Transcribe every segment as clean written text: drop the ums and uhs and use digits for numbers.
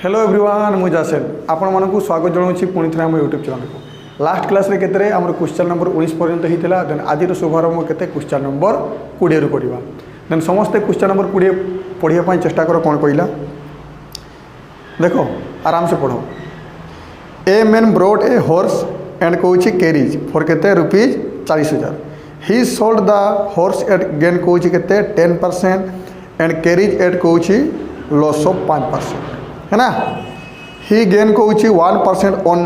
Hello everyone मुझे जासेन आपण मानक स्वागत जनाऊँ पुणी थे आम यूट्यूब चैनल को लास्ट क्लास रे केते आम क्वेश्चन नंबर 19 पर्यंत होता देन आज शुभारंभ केते क्वेश्चन नंबर 20 रु करवा देन समस्ते क्वेश्चन नंबर 20 पढ़ाई चेष्टा कर कौन कहला देखो आराम से पढ़ो। A man bought a horse and कौची कैरिज फॉर केते rupees 40,000 he sold the horse at gain कौची केते 10% एंड कैरिज एट कौची लॉस ऑफ 5% है ना। ही गेन कौची 1% ऑन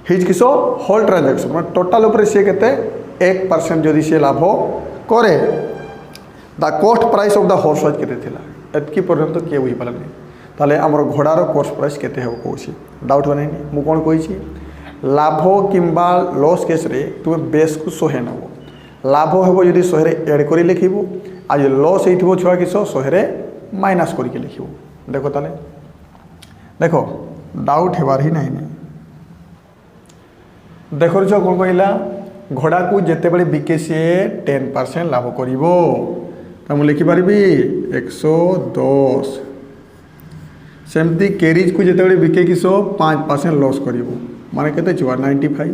हिज किसो होल ट्रांजैक्शन मतलब टोटाल ऊपर सी केते 1% जदि सी लाभ करे the cost price of the horse was केते थिला एतकी पर्यंत किए बुझी पाला नहीं ताले हमर घोड़ार कॉस्ट प्राइस केते हेबो कहूची डाउट बनै मु कोन कहिची लाभ किंबा लॉस केस रे तुमे बेस को 100 नबो लाभ हेबो जदि 100 रे ऐड करी लिखिबो आज लॉस हेथिबो छुआ किसो 100 रे माइनस करके लिखिबो देखो ताले देखो डाउट हेबार ही नहीं देखो छुआ कौन कहला घोड़ा को जिते बड़े बिके सी 10% लाभ करिवो तो मुझे लिखिपारि 110 सेमती कैरिज को जिते बड़े बिके किसो 5% लॉस करिवो माने केते छुआ 95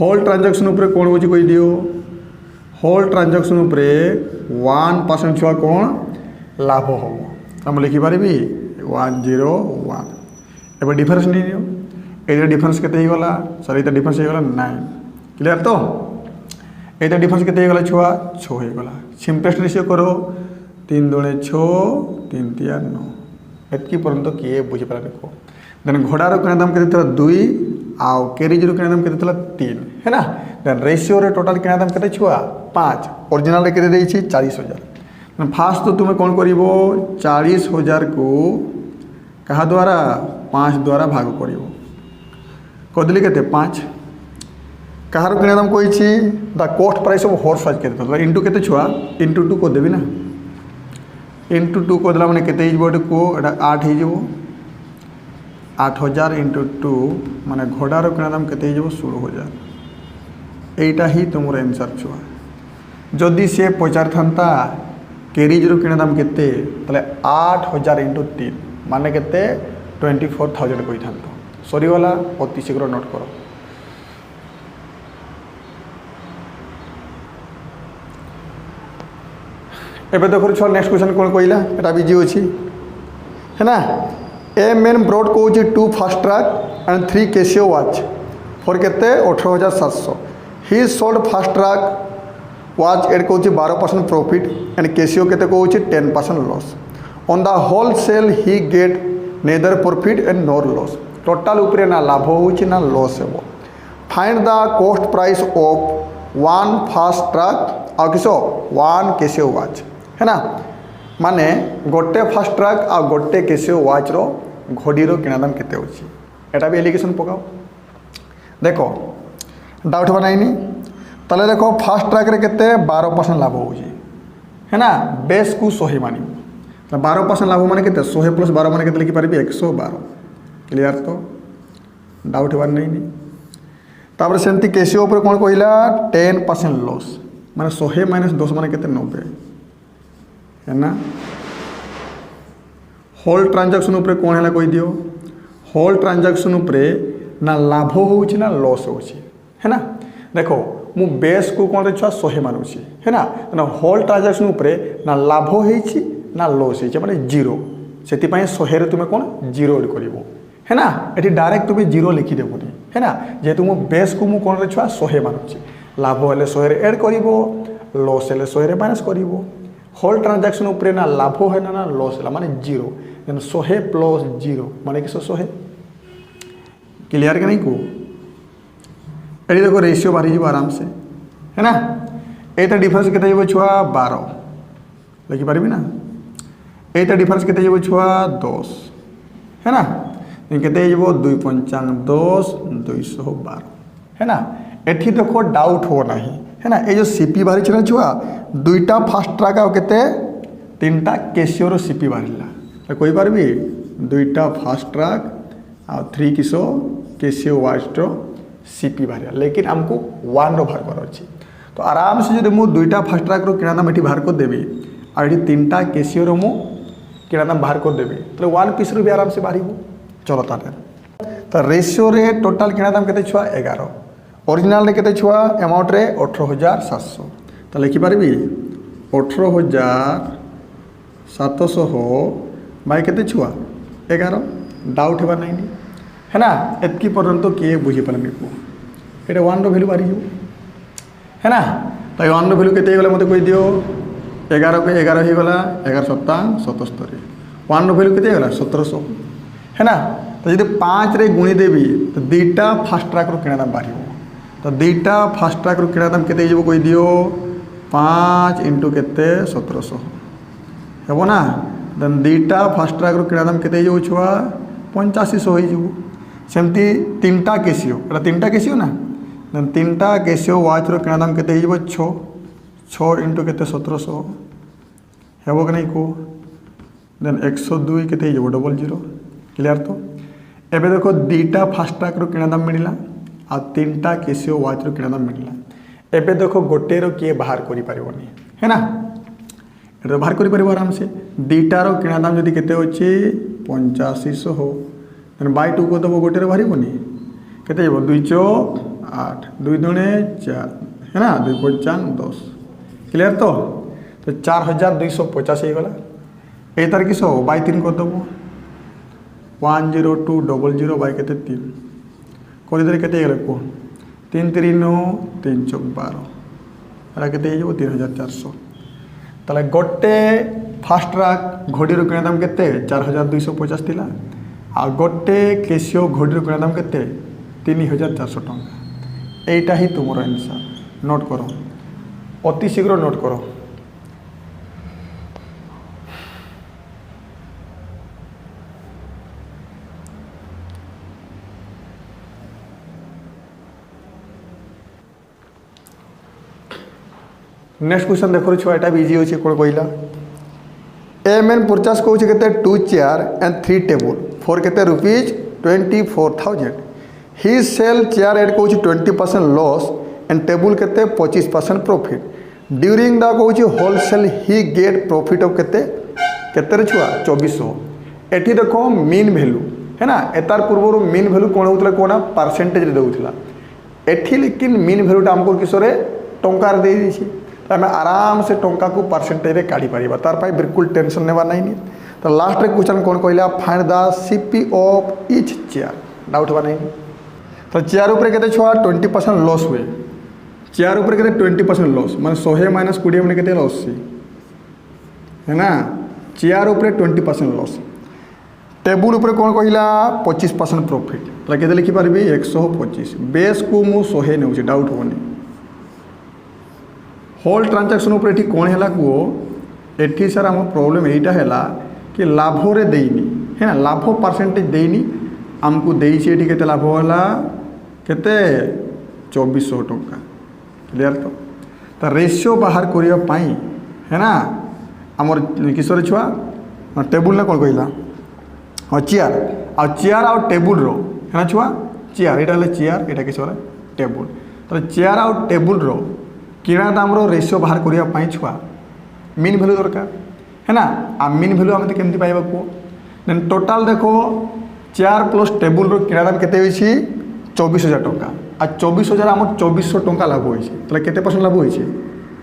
होल ट्रांजैक्शन ऊपर कौन होची कहि दियो होल ट्रांजैक्शन ऊपर 1% छुआ कौन लाभ हो हम लिखिपारि 101 एबे डिफरेंस नहीं दियो ए डिफरेंस केते गला सर ए डिफरेंस गला 9 क्लियर तो ए डिफरेंस केते गला छुआ 6 हो गला सिंपलेस्ट रेशियो करो 3 दूने 6 3 3 9 एतकी पर्यंत किए बुझी पाला देखो देन घोड़ार किना दाम केते थला 2 आउ कैरिज रो किना दाम केते थला 3 है ना देन रेशियो रे टोटल किना दाम केते छुआ 5 ओरिजिनल रे केते देछि 40,000 फास्ट तो तुम्हें कौन करिवो 40,000 को कहा द्वारा 5 द्वारा भाग करिवो कदली केते 5 कहार किना दाम कहिछि the cost price of horse was केते तो इनटू केते छुआ इनटू 2 को देबी ना इनटू 2 को देला माने केते हिजबो को एटा 8 हिजबो 8,000 इनटू 2 माने घोड़ार किना दाम केते हिजबो 16,000 एटा ही तुमर आंसर छुआ जदि से पचार थांता कैरिज रो किना दाम केते तले 8,000 इनटू 3 माने केते 24,000 कहि थांतो सरी वाला अति शीघ्र नोट करो एबे देखो छ नेक्स्ट क्वेश्चन कोन कहला एटा बिजी होछि है ना। ए मैन ब्रॉड कोची 2 fast track and 3 Casio watch for केते 18,700 he sold fast track watch at कौची 12% प्रॉफिट एंड कैसियो केते कौची 10% loss on the whole cell he get neither profit and nor loss total ऊपर ना लाभ होची ना लॉस हेबो find the cost price of 1 fast track आ किसो 1 कैसियो वॉच है ना माने गोटे फास्ट ट्रैक आ गोटे कैसियो वॉच रो घड़ी रो किना दाम केते होची एटा भी एलिगेशन पकाओ देखो डाउट बनाइनी ताले देखो फास्ट ट्रैक रे केते 12% लाभ होची है ना बेस को 100 मानी तो 12% लाभ माने केते 100 प्लस 12 माने केते लिखि पारिबी 112 क्लियर तो डाउट बार नहीं तापर सेंती कैसियो ऊपर कोन कहला 10% लॉस माने 100 माइनस 10 माने केते 90 है ना। होल ट्रांजैक्शन ऊपर कोन हैला कहि दियो होल ट्रांजैक्शन ऊपर ना लाभ होची ना लॉस होची है ना देखो मु बेस को कौन छुआ 100 मानुची है ना होल ट्रांजैक्शन ऊपर ना लाभ होईची ना लॉस होईची माने 0 सेति पय 100 रे तुमे कोन 0 ऐड करिवो है ना एठी डायरेक्ट तुमे 0 लिखि देबोनी है ना जेतु मु बेस को मु कोन छुआ 100 मानुची लाभ हेले 100 रे ऐड करिवो लॉस हेले 100 रे माइनस करिवो होल ट्रांजैक्शन ऊपर ना लाभ है ना लॉस है माने 0 देन 100 प्लस 0 माने कि 100 क्लियर के नहीं को ये देखो रेशियो बाहरी जीव आराम से है ना एटा डिफरेंस केते जीव छुआ 12 लिखि पारिबी ना एटा डिफरेंस केते जीव छुआ 10 है ना केते जीव 2 पंचांग 10 212 है ना एठी देखो डाउट हो नहीं है ना ये जो सीपी बाहरी छना छुआ दुईटा फास्ट ट्रैक आ केते तीनटा कैसियो रो सीपी बाहरिला तो कोई पारबी दुईटा फास्ट ट्रैक आ 3 किसो कैसियो वॉच रो सीपी बाहर लेकिन हमको 1 रो बाहर कर अछि तो आराम से जब मु दुईटा फास्ट ट्रैक रो किना दाम एठी बाहर को देबी आ एठी तीनटा कैसियो रो मु किणा दाम बाहर करदेवी तो 1 पीस भी आराम से बाहर। चलो ताले तो रेशियो रे टोटाल किणा दाम केते छुआ 11 ओरिजिनल रे केते छुआ अमाउंट रे 18,700 तो लिखिपारि 18,700 बाय केते छुआ 11 डाउट हेबार नहीं है ना एतकी पर्यंत किए बुझी पारे को ये 1 रो वैल्यू बाहरी है ना तो 1 रो वैल्यू केते गला मते कहि दियो 11 को 11 हो गला 11 सप्ताह 77 1 रो वैल्यू केते गला 1700 है ना तो जब 5 रे गुणी देवी तो दुईटा फास्ट ट्रैक रो किणा दाम बाहरी तो दुईटा फास्ट ट्रैक रो किणा दाम केते कहि दियो 5 इंटू केते 1700 हेबो ना देन दुईटा फास्ट ट्रैक रो किणा दाम केते छुआ 8500 हो सेमती 3टा केसियो एटा 3टा केसियो ना देन 3टा केसियो वाच रो किणा दाम केते 6 इंटू केते 1700 हेबो कि नहीं को देन 102 केते 00 क्लियर तो एबे देखो दुईटा फास्ट ट्रैक रो किणा दाम मिलला आ 3टा केसियो वाच रो किणा दाम मिलला एबे देखो गोटे रो किए बाहर करि परिबोनी है ना एटा बाहर करि परिबो आराम से दुईटा रो किणा दाम जदी केते होची 8500 हो देन बाय 2 को दबो गोटे रो बाहरिबोनी केते जेबो 2 चौक 8 2 दुणे 4 है ना 2 5 10 क्लियर तो 4250 हो गला ए तार किसो बाय 3 को दबो 10200 बाय केते 3 कोली दरे केते गेले को 3 3 9 3 चौक 12 एरा केते हो 3400 ताले गोटे फास्ट ट्रैक घोड़ी रो किणा दाम केते 4250 थिला आ गोटे केसियो घोड़ी रो किणा दाम केते 3400 टंका एटा ही तुमरो आंसर नोट करो अति शीघ्र नोट करो नेक्स्ट क्वेश्चन देखो छुआ एटा भी इजी होछि कोन कहला ए मैन परचेस कहउछि केते 2 चेयर एंड 3 टेबल फॉर केते rupees 24,000 he sell chair at कहउछि 20% लॉस एंड टेबल केते 25% प्रॉफिट ड्यूरिंग द कहउछि wholesale he get profit of केते केते रे छुआ 2400 एठी देखो मीन वैल्यू है ना एतार पूर्व मीन वैल्यू कोन होतला कोना परसेंटेज रे देउथला एठी लेकिन मीन वैल्यू टा हमको किसरे टंकार दे दिछि आम आराम से टंका को परसेंटेज रे काढ़ी पारिबा तार पाई बिल्कुल टेंशन नेबा नहीं तो लास्ट रे क्वेश्चन कोन कहला find the CP of each chair doubt होबा नहीं तो चेयर ऊपर केते छुआ 20% लॉस हुए चेयर ऊपर केते 20% लॉस माने 100 माइनस 20 माने केते 80 है ना चेयर ऊपर 20% लॉस टेबल ऊपर कोन कहला 25% प्रॉफिट तो केते लिखि पारबी 125 बेस को मु 100 नेउछि डाउट होनी होल ट्रांजैक्शन ऊपर एठी कोन हैला को एठी सर हम प्रॉब्लम एटा हैला कि लाभ रे देइनी है ना लाभ परसेंटेज देइनी हमको देई छी एठी केते लाभ होला केते 2400 टंका क्लियर तो रेशियो बाहर करिया पाई है ना हमर किशोर छुआ टेबल ना कोन कहला हां चेयर आ टेबल रो है ना छुआ चेयर एटा ले चेयर एटा किशोर टेबल तो चेयर आ टेबल रो किणा दाम रो रेशियो बाहर करिया पाई छुआ मीन वैल्यू दरकार है ना आ मीन वैल्यू हम केमती पाइबा को देन टोटल देखो चेयर प्लस टेबल रो किणा दाम केते होइछि 24000 टंका आ 24000 हम 2400 टंका लाभ होइछि तले केते परसेंट लाभ होइछि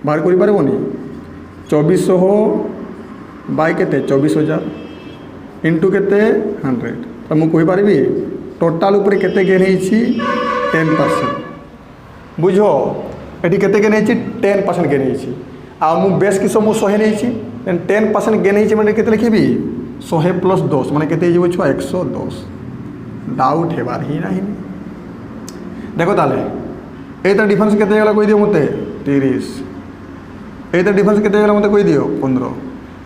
बाहर करि पारबोनी 2400 हो बाय केते 24000 इनटू केते 100 तो मु कहि पारिबी टोटल ऊपर केते गेन होइछि 10% बुझो एटी केते गेन होइछि 10% गेन होइछि आ मु बेस किसो मु 100 नेइछि देन 10% गेन होइछि माने केते लिखिबी 100 प्लस 10 माने केते जेबो छुआ 110 डाउट हेबार ही नाही देखो ताले एता डिफरेंस केते गला कोइ दियो मते 30 एता डिफरेंस केते गला मते कोइ दियो 15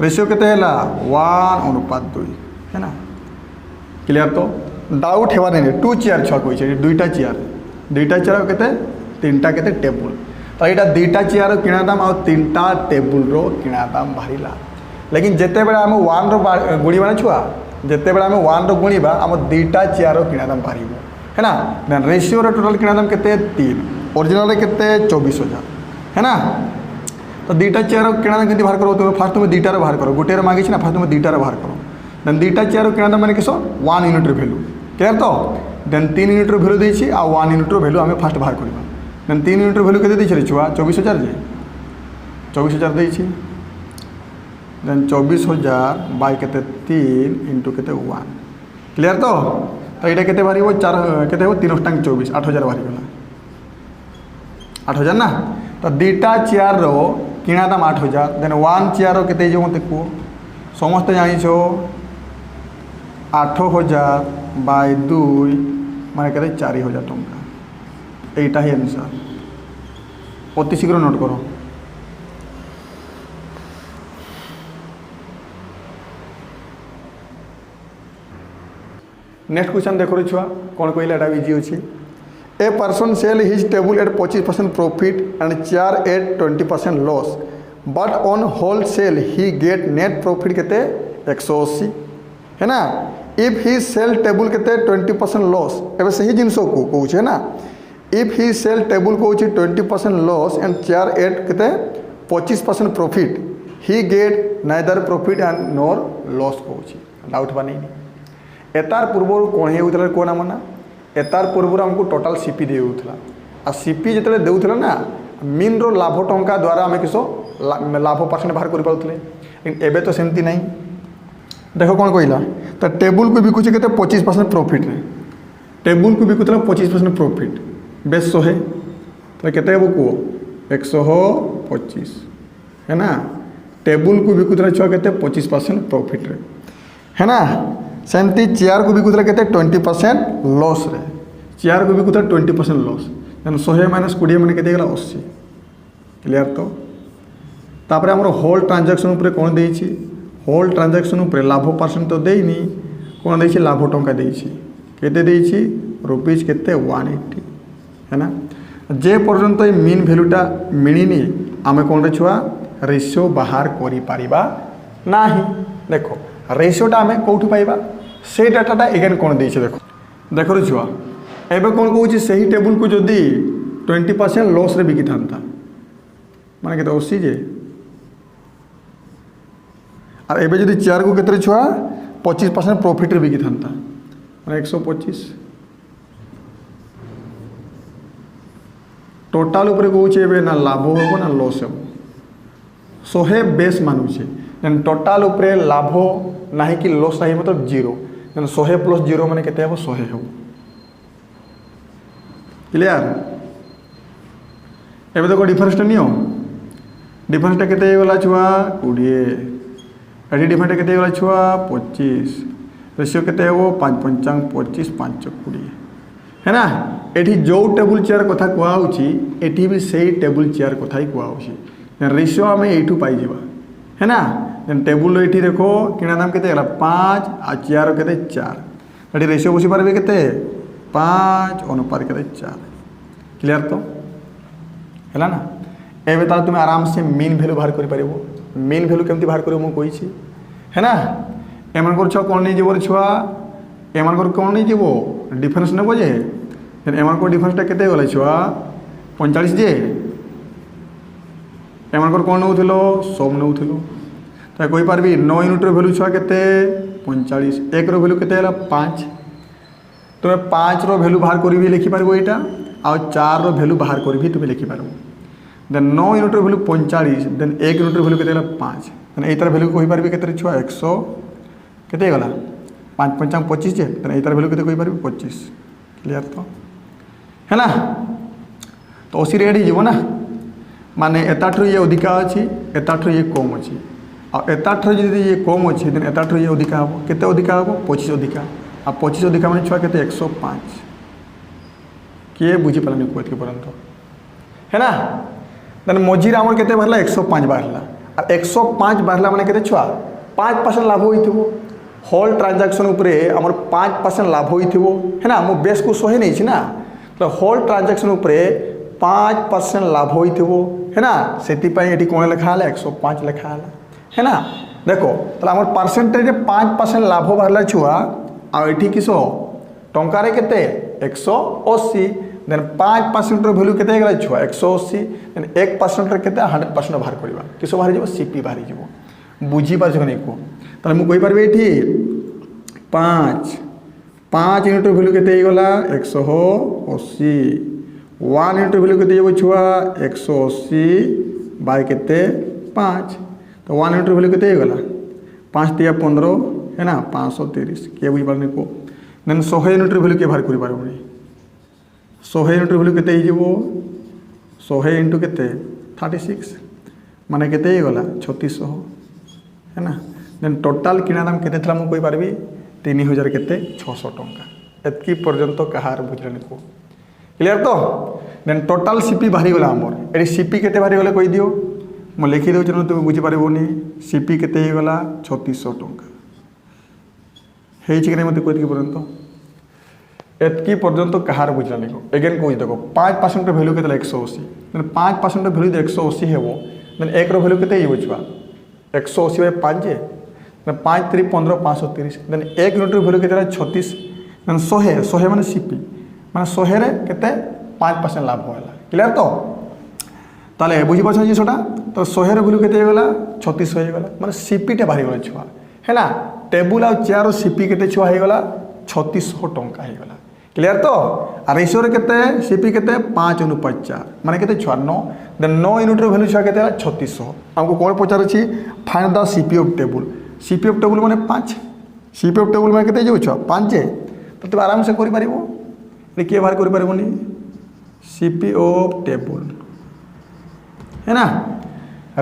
रेशियो केते हला 1:2 है ना क्लियर तो डाउट हेबा नै 2 चेयर छुआ कोइ छै दुईटा चेयर केते तीनटा केते टेबल तो यहाँ दुईटा चेयर किणा दाम आ तीनटा टेबल रो किणा दाम बाहरिला लेकिन जिते बेला आम 1 रो गुणीबा ना छुआ जिते बेला आम 1 रो गुणीबा आम दुईटा चेयर रो किणा दाम बाहरिबो है ना देन रेशियो रो टोटल किणा दाम केते 3 ओरिजिनल रे केते 24000 है ना तो तो दुईटा चेयर किणा दाम के बाहर करो तुम फास्ट तुम दुईटार बाहर करो गोटे मांगी ना फास्ट तुम दुईटार बाहर करो देन दुईटा चेयर किणा दाम मैंने किस 1 यूनिट भैल्यू क्लियर तो देन 3 यूनिट भैल्यू देती आ 1 यूनिट भैल्यू आम फास्ट बाहर करवा देन 3 यूनिट भैल्यू के छुआ 24,000 जे 24,000 देती देन 24,000 बाय के 3 इंटू के 1 क्लियर तो ये के बाहर 4 के 3 टांग 24 8,000 बाहरी गला 8,000 ना तो दुईटा चेयर रो किणा दाम 8,000 देन 1 चेयर के मत कह समस्ते जाच 8,000 बाय 2 माने कहते 4,000 टंका यहीटा ही आंसर अति शीघ्र नोट करो। नेक्स्ट क्वेश्चन देखो छुआ कौन कहला एटा इजी अच्छी a person sell his table at 25% profit and chair at 20% loss but on whole cell he get net profit केते 180 है ना इफ ही सेल टेबल केते 20% लॉस एबे सही जिनस को कहूँ है ना इफ ही सेल टेबल कहूँ 20% लॉस एंड चेयर एट केते 25% profit he get neither profit and nor loss कहूँ डाउट बा नहीं एतार पूर्व कौन होता कौन आम ना एतार पूर्व आमको टोटाल सीपी देउथला आ सीपी जिते देउथला ना मीन रो लाभ टंका द्वारा आम किस लाभ परसेंट बाहर कर पाते लेकिन एबे तो सेमती नहीं देख कौन कहला तो टेबुल को बिकुचे के 25% प्रॉफिट रे टेबुल को बिकुला 25% प्रॉफिट बेस 100 तो केते वो कह 125 है ना टेबुल को बिकुला छुआ के 25% प्रॉफिट रे है ना सेमती चेयर को बिकुला के 20% लॉस रे चेयर को बिकुला 20% लॉस 100 माइनस 20 मैंने के 80 क्लियर तो तापर हमर होल ट्रांजैक्शन ऊपर कौन देछि होल ट्रांजैक्शन ऊपर लाभ परसेंट तो देनी कौन देछि लाभ टंका देछि केते देछि रुपीज केते 180 है ना जे पर्यंत ये मीन वैल्यूटा मिलनी आम कौन रे छुआ रेशियो बाहर करि परिबा नाही देखो रेशियोटा आम कौटू पाइबा से डाटाटा एगेन कौन देछि देखो देखो रे छुआ एबे कौन कहूँ सही टेबुल को जदि 20% लॉस रे बिकी थांता माने के 80 जे और एबे जदि चेयर को केतरे छुआ 25% प्रॉफिट रे बिकी थांता माने 125 टोटाल ऊपर कहूँ एबे ना लाभ हो ना लॉस हो 100 बेस मानुचे देन टोटाल ऊपर लाभ ना कि लॉस ना मतलब 0 देन 100 प्लस 0 माने केते हो 100 हो क्लियर एबे देखो डिफरेंसटा नियो डिफरेंसटा केते गला छुआ 20 एडी डिफरेंसटा केते गला छुआ 25 रेशियो केते हो 5 55 25 5 20 है ना एठी जो टेबुल चेयर कथा कुआ होची एठी भी सही टेबुल चेयर कथा ही कुआ होची रेशियो आम एठू पाई जावा है ना देन टेबुल एठी देखो किना दाम केते गला 5 आ चेयर केते 4 एठी रेशियो बसी पारबे केते 5 अनुपात के 4 क्लियर तो है ना एवं तार तुम आराम से मीन वैल्यू बाहर कर मीन वैल्यू केमती बाहर कर मुझे है ना एम कौन नहीं जीव छुआ एम कौन नहीं जीव डिफरेंस नेब जे एम डिफरेंसटा केते गला छुआ 45 जे एम कौन नौ सब नौ तो कही पार्बी 9 यूनिट वैल्यू छुआ के 45 1 वैल्यू के 5 तुम्हें 5 रो वैल्यू बाहर कर भी लिखिपार यहाँ आ 4 रो वैल्यू बाहर कर भी तुम्हें लिखिपार then 9 unit value 45 then 1 unit value के 5 देन एतार वैल्यू कही पार्बी के छुआ 100 के गला 5 55 25 जे देन एतार वैल्यू के कही पार्बी 25 क्लियर तो है ना तो 80 रेट हो ना माने एताठू ये अधिका अच्छी एताठू ये कम अच्छी आ एताठू जी ये कम अच्छी देन एताठू ये अधिका हम केते अधिका हम 25 अधिका आ 25 अधिका मैंने छुआ के 105 किए बुझी पालानी कोई पर्यंत है ना देन मझीरे आम के बाहर 105 बाहर आ 105 बाहर मैंने के छुआ 5% लाभ हो होल ट्रांजैक्शन उपरे आमर 5% लाभ हो है ना मो बेस को 100 नहीं ना तो होल ट्रांजैक्शन उपरे 5% लाभ हो है ना से कौन लिखा 105 लिखा है ना देखो तो आम परसेंटेज 5% लाभ बाहर छुआ आठी किस टंकार के 180 देन 5% भैल्यू केते गला छुआ 180 देन 1% केते 100% बाहर करबा किसो बाहर जीवो सीपी बाहर जीवो बुझी पाछ नै को ताले मु कहि परबे एठी 5 यूनिट भैल्यू केते गला 180 1 यूनिट भैल्यू केते जीवो छुआ 180 बाय केते 5 तो 1 यूनिट भैल्यू केते गला 5 × 15 है ना 530 के बुझी पारने को देन 100 यूनिट भैल्यू के बाहर करि पारबोनी 100 यूनिट भैल्यू केते हिजबो 100 इंटू केते 36 माने केते गला 3600 है ना देन टोटल किना दाम केते थला मु कहि पारबी 3000 केते 600 टंका एतकी पर्यंत कहार बुझलनि को क्लियर तो देन टोटल सीपी बाहरी गला हमर एडी सीपी केते बाहरी गले कहि दियो मु लिखि दउ तुम बुझी पारबोनी सीपी केते गला 3600 टंका हे कि नहीं मत कोई पर्यंत एतकी पर्यंत कहार बुझलानी को एगेन कहि देखो 5% वैल्यू केते 180 देन 5% वैल्यू 180 हेबो देन 1 रो वैल्यू केते हिबो छुआ 180 बाय 5 जे देन 5 3 15 530 देन 1 यूनिट रो वैल्यू केते 36 देन 100 माने सीपी माने 100 रे केते 5% लाभ होला क्लियर तो ताले बुझी पाछ जी सोटा तो 100 रो वैल्यू केते गला 36 हो गला माने सीपी टे बाहरी गला छुआ हैला टेबुल आ चेयर सीपी केते छुआ हे गला 3600 टंका हे गला क्लियर तो आ रेशियो रे केते सीपी केते 5:4 माने केते छुआ 9 देन 9 यूनिट रो वैल्यू छुआ केते 3600 हमको कोन पचार छी find the CP of table माने 5 सीपी ऑफ टेबुल माने केते जो छुआ 5 जे तो तू आराम से करि परिबो रे के बाहर करि परिबोनी सीपी ऑफ टेबुल है ना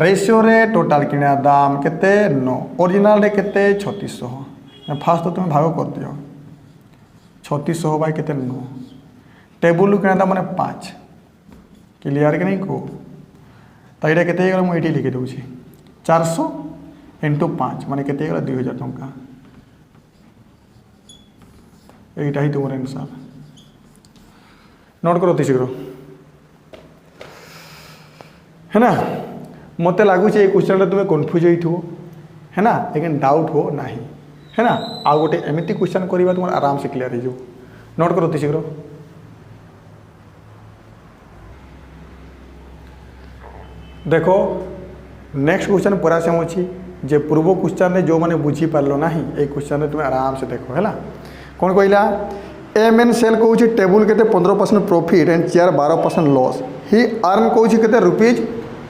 रेशियो रे टोटल किना दाम केते 9 ओरिजिनल रे केते 3600 फास्ट तो तुम भाग कर दियो 3600 बाय केते 9 टेबुल किना दाम माने 5 क्लियर के नहीं को तो एटा केते गला मु एठी लिखि दउ छी 400 * 5 माने केते गला 2000 टंका एटा ही तुमर आंसर नोट करो ती शीघ्र है ना मत लगुच ये क्वेश्चन तुम्हें कन्फ्यूज हो है ना लेकिन डाउट हो ना है ना आ गोटे एमती क्वेश्चन करवा तुम आराम से क्लियर हो नोट करो शीघ्र देखो नेक्स्ट क्वेश्चन पूरा सेम अच्छी जे पूर्व क्वेश्चन में जो मैंने बुझी पार्ल ना ये क्वेश्चन तुम आराम से देख है कौन कहला एम एन सेल कौच टेबुल के 15% profit and chair 12% loss he earn कौच के रुपीज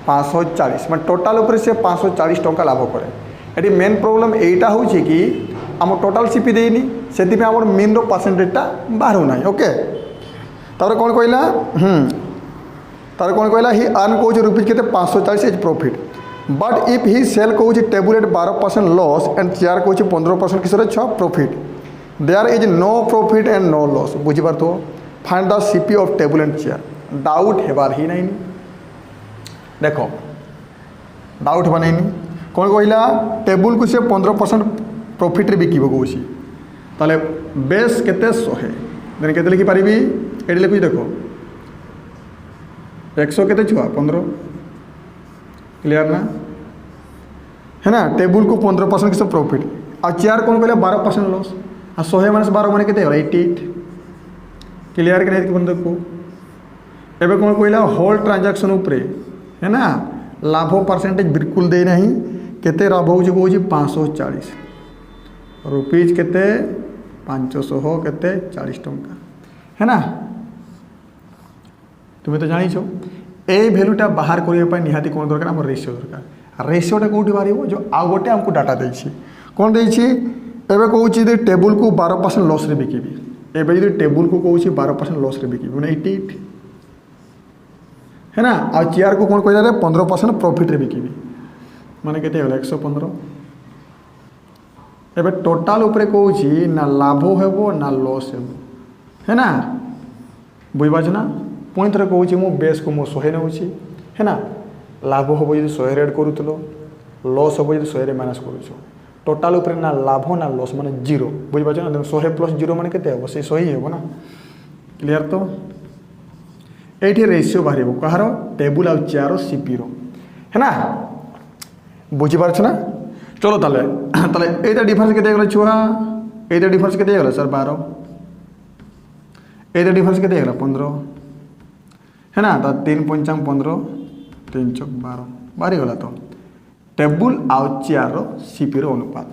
540 मैं टोटाल ऊपर से 540 टंका लाभ करे ये मेन प्रॉब्लम एटा हो कि आम टोटाल सीपी देनी से मीन रो परसेंटेजटा बाहर ना ओके तार कौन कहला तार कौन कहला ही अर्न कौच रुपीज के 540 as profit but if he sell कौच table at 12% loss and chair कौच 15% किस profit there is no profit and no loss बुझीपार तो find the CP of table and chair doubt हेबार ही नहीं देखो डाउट हेबा नहीं कौन कहला टेबुल को से 15% प्रॉफिट रे बिकिबो कहूसी ताले बेस केते 100 देन केते लिखि पारिबी एडी लिखि देखो 100 केते छुआ 15 क्लियर ना है ना टेबुल को 15% किस प्रॉफिट आ चेयर कौन कहला 12% लॉस आ 100 माइनस 12 माने केते 88 क्लियर के नहीं बंद को एबे कौन कहला होल ट्रांजैक्शन ऊपर है ना लाभ परसेंटेज बिल्कुल दे नहीं केते लाभ हो 540 रुपीज केते 500 केते 40 टंका है ना तुम्हें तो जानी छो ए वैल्यूटा बाहर करने निहाती कौन दरकार आम रेशियो दरकार रेशियोटा कौटी बाहर जो आउ गोटे आमको डाटा देछि कौन देछि एबे कहूँ टेबुल को 12% लॉस रे बिकिबी एबे जो टेबुल को कहूँ 12% लॉस रे बिकिबी मैंने 88 है ना आ चेयर को कौन कहला 15% प्रॉफिट रे बिकिबी माने केते होला 115 एबे टोटाल ऊपर कहूँ ना लाभ हेबो ना लॉस हेबो है ना बुझबाछ ना पुणी थे कहूँ मु बेस को 100 नौ है ना लाभ हम जो 100 रेड करूँ लॉस हम जो 100 माइनस करूँ टोटाल ऊपर ना लाभ ना लॉस माने 0 बुझपाच ना 100 प्लस 0 माने केते हे से 100 ही हे ना क्लियर तो ये रेशियो बाहर कहार टेबुल आ चेयर सीपी रो है ना बुझीपार ना चलो ताले ताले एटा डिफरेंस केते गला छुआ एटा डिफरेंस केते गला सर 12 एटा डिफरेंस केते गला 15 है ना। तो 3 पंचांग 15 3 चौक 12 बाहरी गला। तो टेबुल आउ चेयर सीपी अनुपात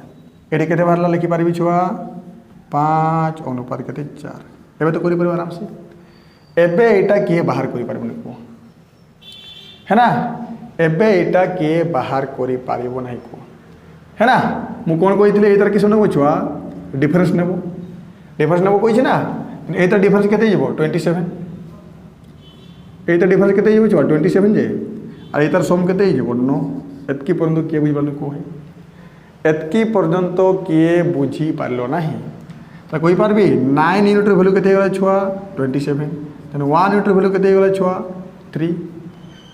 ये के बाहर लिखिपारि छुआ 5 अनुपात के 4 एवं तो कर आराम से। एबे एटा किए बाहर कर कह है ना। एबे एटा किए बाहर कर पारिबो नहीं कह है ना। मु कौन कही ये तार किस नेब छुआ डिफरेन्स नेब कही ना। ये तार डिफरेन्स के 27 ये डिफरेन्स के छुआ 27 जे और ये तार सम के 9 एतकी पर्यंत किए बुझिपार कह एतकी पर्यंत किए बुझी पार ना। तो कही पार्बी 9 यूनिट भैल्यू के छुआ 27 देन 1 यूनिट भैल्यू के छुआ 3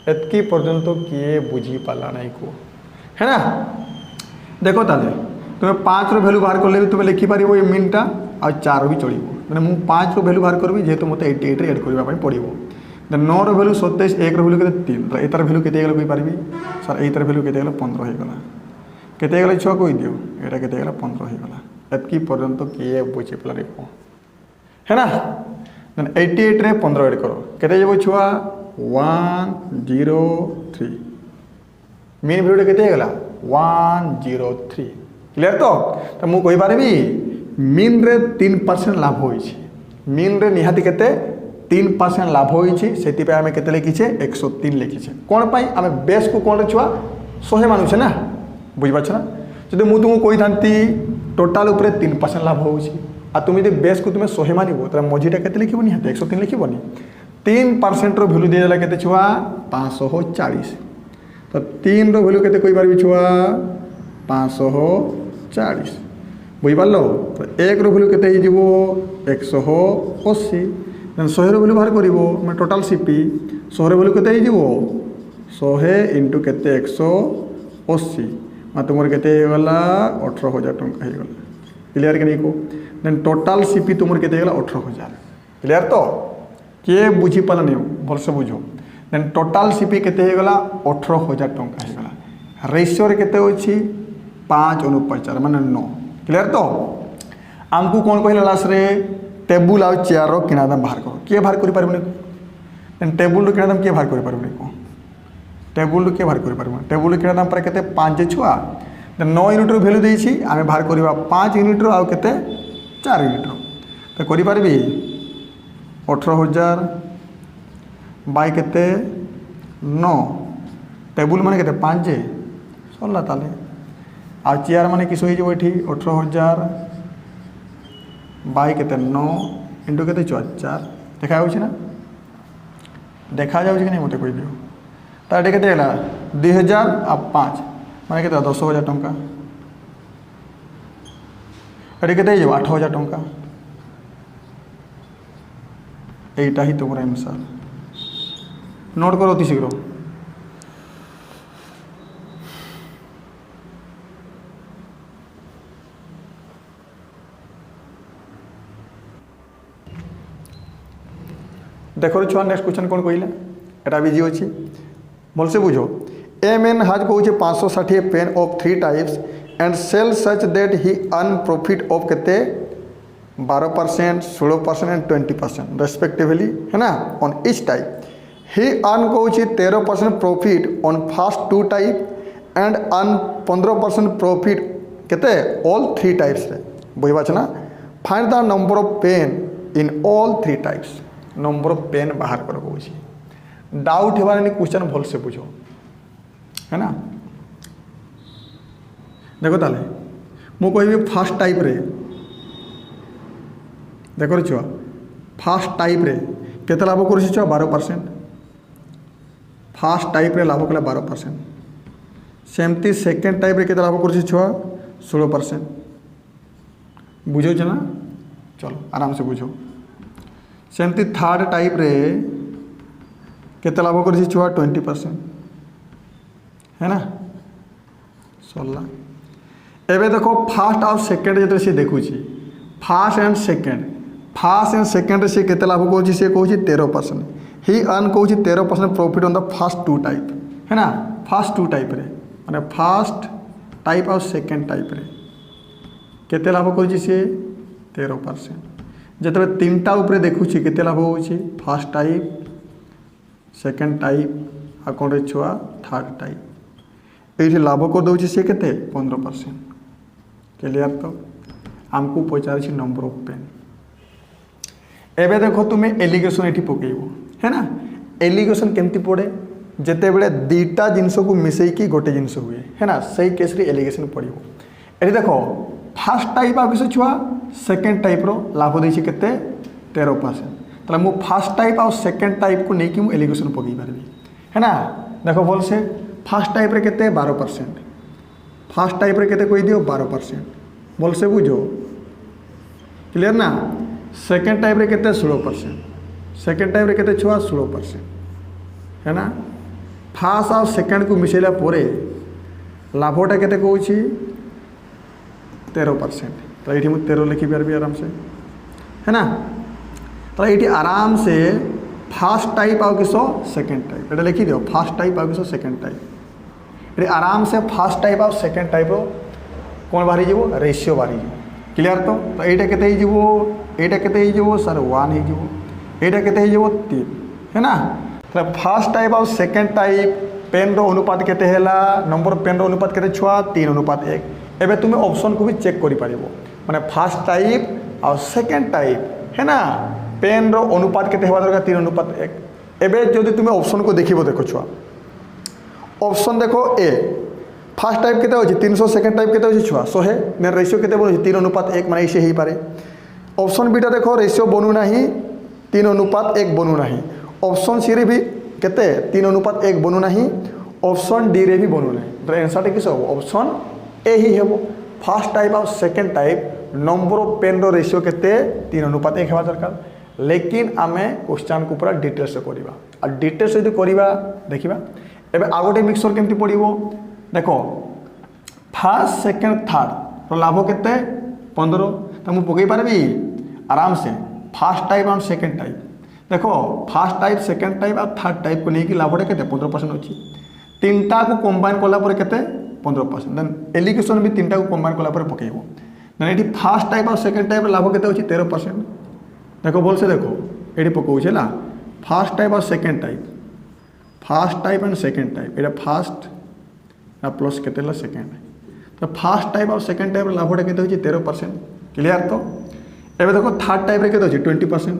एतकी पर्यंत किए बुझी पाला नहीं को है ना। देखो ताले तुम्हें 5 भैल्यू बाहर कर ले तुम्हें लिखिपार ये मीनटा आ 4 भी चलो मैंने मुझे 5 भैल्यू बाहर करी जेहतु मत 88 एड करने पड़ो। देन 9 भैल्यू 27 1 भैल्यू के 3 एतार भैल्यू के कहींपारि सर यतार भैल्यू के 15 होगा के छुआ कही दियो यहाँ के 15 होगा एतकी पर्यंत किए बुझी पाला नहीं है ना। देन 88 रे 15 एड करो के छुआ 103 मीन भैल्यू के 103 क्लियर। तो मुझे कहींपारि मीन रे 3% लाभ हो मीन रे निहाती के 3% लाभ होती आम के लिखीचे 103 लिखीचे कौन पाई आम बेस को कौन छुआ 100 मानुचे ना बुझीपार ना। जब मुझे तुमको कही था टोटाल उपरे 3% लाभ हो तुम जो बेस को तुम्हें 100 मानव तो मझीटा के लिखी निहाती 103 लिखनी 3% भैल्यू दिएला के छुआ 540 तो 3 भैल्यू के कहींपारि छुआ 540 बुझिपार। तो 1 भैल्यू के 180 100 भैल्यू बाहर कर टोटाल सीपी 100 भैल्यू के 100 इंटू के 180 तुम के 18,000 टंका हो क्लियर के नहीं को। देन टोटाल सीपी तुम के 18,000 क्लियर। तो किए बुझी पाला नहीं भलसे बुझ। देन टोटाल सीपी के 18,000 टंका होगा रेशियो के 5:4 माने 9 क्लियर। तो आमको कौन कहला लास्ट रे टेबुल आउ चेयर किना दाम बाहर करो किए बाहर कर देन टेबुल किना दाम किए बाहर कर कह टेबुल किए बाहर कर टेबुल किना दाम पर के 5 छुआ 9 यूनिट भैल्यू देसी आम बाहर करवा 5 यूनिट आउ के 4 यूनिट तो करी 18,000 बाय के 9 टेबुल माने के 5 जे सरला ताले आ चेयर माने किस ये 18,000 बाय के 9 इंटू के 4 देखा ना देखा जाऊँ कि नहीं मत कही दियो। तो ये के 2000 आ 5 माने के 10,000 टंका ये के 8,000 टंका यहीटा ही तुम आंसर नोट करो अति शीघ्र। देखो छुआ नेक्स्ट क्वेश्चन कौन कहला एटा भी जी अच्छी भलसे बुझ। ए मैन हाज कौचे 560 pen of 3 types and sell such that he earn profit of के 12%, 16% एंड 20% रेस्पेक्टिवली है ना on each type. He earn कौचे 13% profit on first 2 type and earn 15% profit के ऑल 3 टाइप्स रे बुझा ना। Find the number of pen in all 3 types number of pen बाहर कर कौचे डाउट होबार नहीं क्वेश्चन भल से बुझो है ना। देखो ताले मु कहि फास्ट टाइप रे देखो छुआ फास्ट टाइप रे केते लाभ कर छुआ 12% फास्ट टाइप रे लाभ कला 12% सेमती सेकेंड टाइप रे केते लाभ कर छुआ 16% बुझो ना। चलो आराम से बुझो। सेमती थर्ड टाइप रे केते लाभ कर छुआ 20% है ना सरला। एबे देखो फास्ट और सेकेंड जो सी देखुची फास्ट एंड सेकेंड से केते लाभ कर सी कहूँ 13%। ही अर्न कहूँ 13% profit on the first 2 type है ना। फर्स्ट 2 टाइप रे माने फर्स्ट टाइप और सेकेंड टाइप रे केते लाभ कर सी 13%। जिते 3टा उपरे देखुची केते लाभ हो फर्स्ट टाइप सेकेंड टाइप आ कौन छुआ थर्ड टाइप ये लाभ कर दूसरी सी के 15%। क्लियर तो आमको पचार नंबर ऑफ पेन एबे देखो तुम्हें एलिगेशन ये पकईब है ना। एलिगेशन केमती पड़े जिते बड़े दीटा जिनस को मिसेकी गोटे जिनस हुए है ना सही केस रे एलिगेशन पड़ो। ये देखो फास्ट टाइप आ किस छुआ सेकेंड टाइप रो लाभ देछि केते 13%। ताले मु फास्ट टाइप आ सेकेंड टाइप को लेकिन मु एलिगेशन पकई पारबी है ना। देखो भल से फास्ट टाइप रे केते 12%, फास्ट टाइप रे केते कोई दियो 12%, भल से बुझो क्लियर ना। सेकेंड टाइप रे केते 16%, सेकेंड टाइप रे केते छुआ 16% है ना। फास्ट आ सेकेंड को मिसेला परे लाभटा केते कहूछि 13%। तो ये मुझे 13 लिखी पार्बी आराम से है ना। तो ये आराम से फास्ट टाइप आउ किस सेकेंड टाइप ये लिखी दियो फास्ट टाइप आउ किस सेकेंड टाइप ये आराम से फास्ट टाइप आउ सेकेंड टाइप कौन बाहरी जीवो रेशियो बाहरी जीवो। क्लियर तो यहाँ केते यहाँ केते सर 1 होटा केते 3 है ना। तो फास्ट टाइप आउ सेकेंड टाइप पेन रो अनुपात केते हैला नंबर पेन रो अनुपात केते छुआ 3:1। एबे तुम्हें ऑप्शन को भी चेक करि पारिबो माने फास्ट टाइप और सेकेंड टाइप है ना पेन रो अनुपात केते हेबा दरकार 3:1। एबे जदि तुम्हें ऑप्शन को देखिबो देखो छुआ ऑप्शन देखो ए फास्ट टाइप केते होछि 300 सेकेंड टाइप केते होछि छुआ 100 ने रेशियो केते बोलछि 3:1 माने इसे ही पारे। ऑप्शन बीटा देखो रेशियो बनू नाही 3:1 बनू नाही। ऑप्शन सी रे भी केते 3:1 बनू नाही। ऑप्शन डी रे भी बनू नाही। तो आंसर किस हो ऑप्शन ए ही हेबो। फास्ट टाइप और second type number of pen रो रेशियो केते 3:1 हेबा दरकार। लेकिन आमे क्वेश्चन को पूरा डिटेल्स करबा आ डिटेल्स यदि करबा देखिबा। एबे आ गोटे मिक्सचर केमती पड़िबो देखो फास्ट सेकेंड थर्ड रो लाभ केते 15। तो मु पकई पारबी आराम से फास्ट टाइप और सेकेंड टाइप देखो फास्ट टाइप सेकेंड टाइप और थर्ड टाइप को लेकिन लाभटा केते 15% अच्छी। तीनटा को कंबाइन कला पर केते 15%। देन एलिगेशन भी तीनटा को कंबाइन कला पर पकेइबो। देन एठी फास्ट टाइप और सेकेंड टाइप लाभ केते होची 13%। देखो बोल से देखो एठी पकोउछे ना फास्ट टाइप और second type fast type and second type Etah fast ना प्लस केते ला सेकेंड। तो फास्ट टाइप और सेकेंड टाइप लाभटा केते होची 13%। क्लियर तो एबे देखो थर्ड टाइप रे केते होची 20%।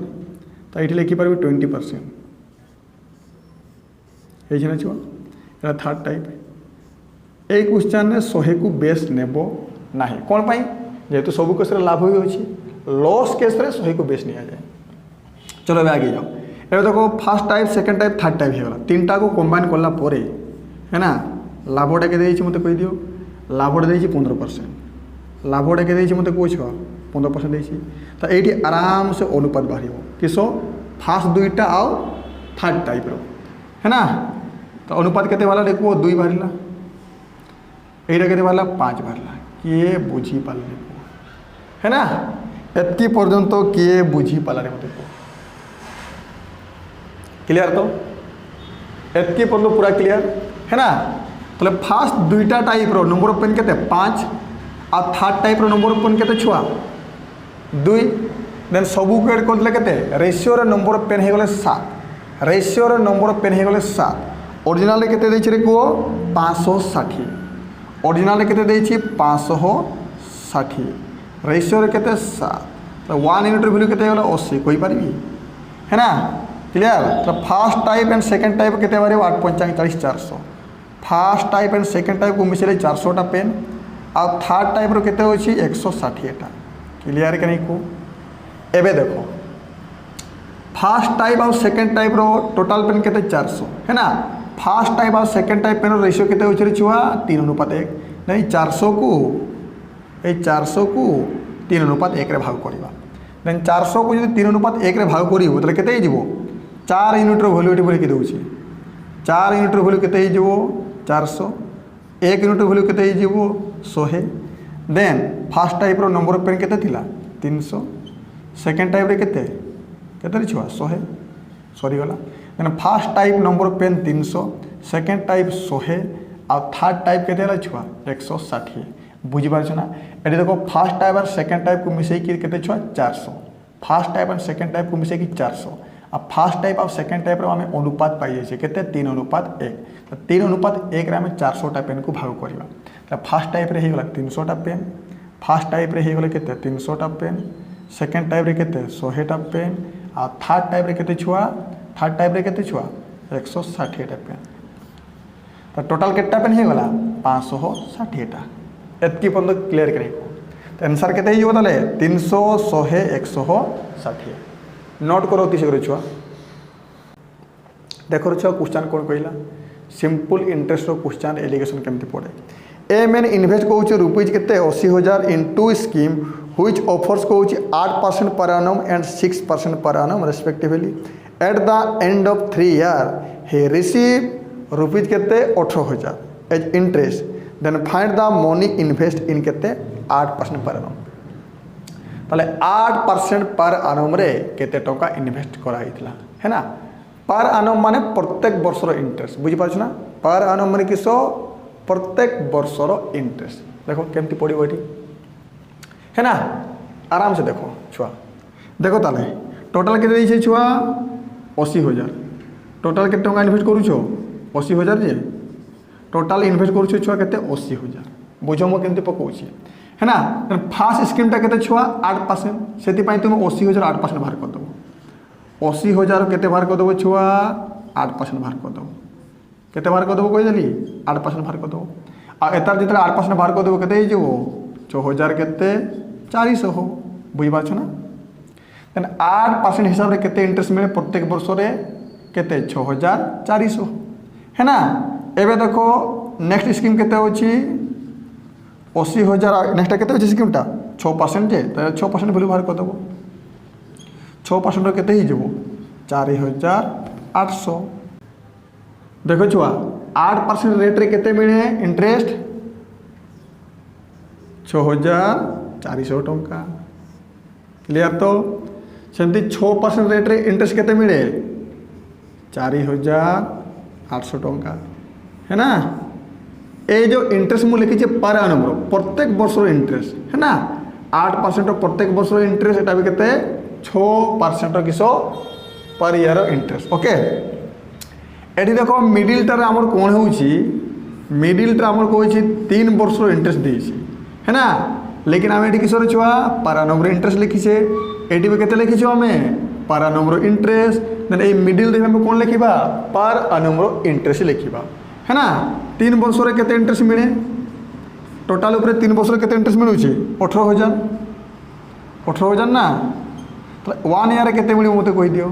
तो ये लिखी पार्बी 20% ये छुआ एटा थर्ड टाइप। ये क्वेश्चन ने 100 को बेस नेब ना कौन पाई जेहेतु सब केस लाभ भी अच्छी लॉस केस 100 को बेस नहीं जाए। चलो अब आगे जाओ। ये देखो fast type second type third type होगा तीनटा को कंबाइन कला परे है ना लाभटा के मत कही दियो लाभटा दे 15%। लाभटा के मत कौछ 15% देछि। तो ये आराम से अनुपात बाहर किस फास्ट दुईटा आउ थर्ड टाइप रो है ना। तो अनुपात केते वाला देखो 2 बाहरला यहाँ केते बाहरला 5 बाहरला किए बुझी पाले है ना। एतकी पर्यंत किए बुझी पाला मत क्लियर तो एतकी पर्यंत पूरा क्लियर है ना। तो फास्ट दुईटा टाइप रो नंबर ऑफ पेन केते 5 और थर्ड टाइप रो नंबर ऑफ पेन केते छुआ 2। देन सबू को एड करले केते रेशियो रे नंबर ऑफ पेन हे गले 7 रेशियो रे नंबर ऑफ पेन हे गले 7। ओरिजिनल रे केते देछि रे को 560 ओरिजिनल रे केते देछि 560 रेशियो रे केते 7। तो 1 यूनिट वैल्यू केते गला 80 कोई पारबी है ना। क्लियर। तो fast type and second type केते बारे 845 400 fast type and second type को मिसले 400टा पेन और थर्ड टाइप रो केते होछि 160टा। क्लियर के नहीं को एबे देखो फास्ट टाइप और सेकेंड टाइप रो टोटल पेन केते 400 है ना। फास्ट टाइप और सेकेंड टाइप पेन रो रेशियो केते होछि रे छुआ 3:1 नहीं 400 को 3:1 रे भाग करबा। देन 400 को जदि 3:1 रे भाग करिवो तले केते हिजबो 4 यूनिट रो वैल्यू एठी लिखि दउछि 4 यूनिट रो वैल्यू केते हिजबो 400 1 यूनिट रो वैल्यू केते हिजबो 100। देन फास्ट टाइप रो नंबर ऑफ पेन केते थिला 300 सेकेंड टाइप रे केते रे छुआ 100 सॉरी गला। Then first type number of pen 300 second type 100 और थर्ड टाइप केते ला छुआ 160 बुझी पारछ ना। एटी देखो फास्ट टाइप और सेकेंड टाइप को मिसेकी केते छुआ 400 फास्ट टाइप और सेकेंड टाइप को मिसेकी 400 आ फर्स्ट टाइप और सेकेंड टाइप आम अनुपात पाई जाइए केते 3:1 तो 3:1 रे आम 400टा पेन को भाग करवा फर्स्ट टाइप रे होगा 300टा पेन फर्स्ट टाइप रे होगा केते 300टा पेन सेकेंड टाइप रे केते 100टा पेन आ थर्ड टाइप रे केते छुआ थर्ड टाइप रे केते छुआ 160टा पेन तो टोटल केटा पेन हो गला 560टा एतकी पर्यंत क्लियर करें तो आंसर केते हो ताले 300 100 160 नोट करो अति शीघ्र छुआ देखो छुआ क्वेश्चन कौन कहला सिंपल इंटरेस्ट क्वेश्चन एलिगेशन केमती पड़े ए मैन इन्वेस्ट कहूँ रुपीज केते 80,000 इनटू स्कीम व्हिच ऑफर्स कहूँ 8% per annum and 6% per annum respectively at the end of 3 year he receive rupees केते 18,000 as interest then find the money invest in केते 8% per annum ताले 8% पर आनम रे केते टका इन्वेस्ट कराइथिला है ना पर आनम माने प्रत्येक वर्षर इंटरेस्ट बुझी पाछ ना पर आनम माने किसो प्रत्येक वर्षर इंटरेस्ट देखो केमती पड़ो ये है ना आराम से देखो छुआ देखो ताले टोटल केते देइछे छुआ 80,000 टोटल केते टका इन्वेस्ट करूछो 80,000 जे टोटल इन्वेस्ट करूछो छुआ केते 80,000 बुझो मो केमती पकोछि है ना फास्ट स्कीमटा केते छुआ 8% से तुम 80,000 8% बाहर कर दो 80,000 केते बाहर कर दो छुआ 8% बाहर कर दो केते बाहर कर दो कहीदेली 8% बाहर कर दो आ एतार जितने 8% बाहर कर दो केते हो 6,000 केते 400 हो बुझी पाछ ना देन 8% हिसाब रे केते इंटरेस्ट मिले प्रत्येक वर्ष रे केते 6,400 है ना एबे देखो नेक्स्ट स्कीम केते होची 80,000 नेक्स्ट केते होची स्कीमटा 6% जे तो 6% वैल्यू बाहर कर दो 6% रे केते ही जबो 4,800 देखो छुआ 8% रेट रे केते मिले इंटरेस्ट 6,400 टंका क्लियर तो सेमती 6% रेट रे इंटरेस्ट केते मिले 4,800 टंका है ना ये जो इंटरेस्ट मुझे लिखी पर आनम प्रत्येक वर्ष इंटरेस्ट है ना 8% प्रत्येक वर्ष इंटरेस्ट एटा भी केते 6% किसो per year interest okay eighty देखो मिडिल टार आमर कौन होची मिडिल टा आमर कहछि 3 वर्ष इंटरेस्ट देछि है ना लेकिन आम एटी किसर छुआ पर आनम इंटरेस्ट लिखिछे एटी भी केते लिखिछो आमे पर आनम इंटरेस्ट देन ए मिडिल रे हम कोन लिखिबा पर आनम इंटरेस्ट लिखिबा है ना 3 वर्ष रे केते इंटरेस्ट मिले टोटल ऊपर 3 वर्ष रे केते इंटरेस्ट मिलुची 18,000 ना तो 1 ईयर केते मिलिबो मते कहि दियो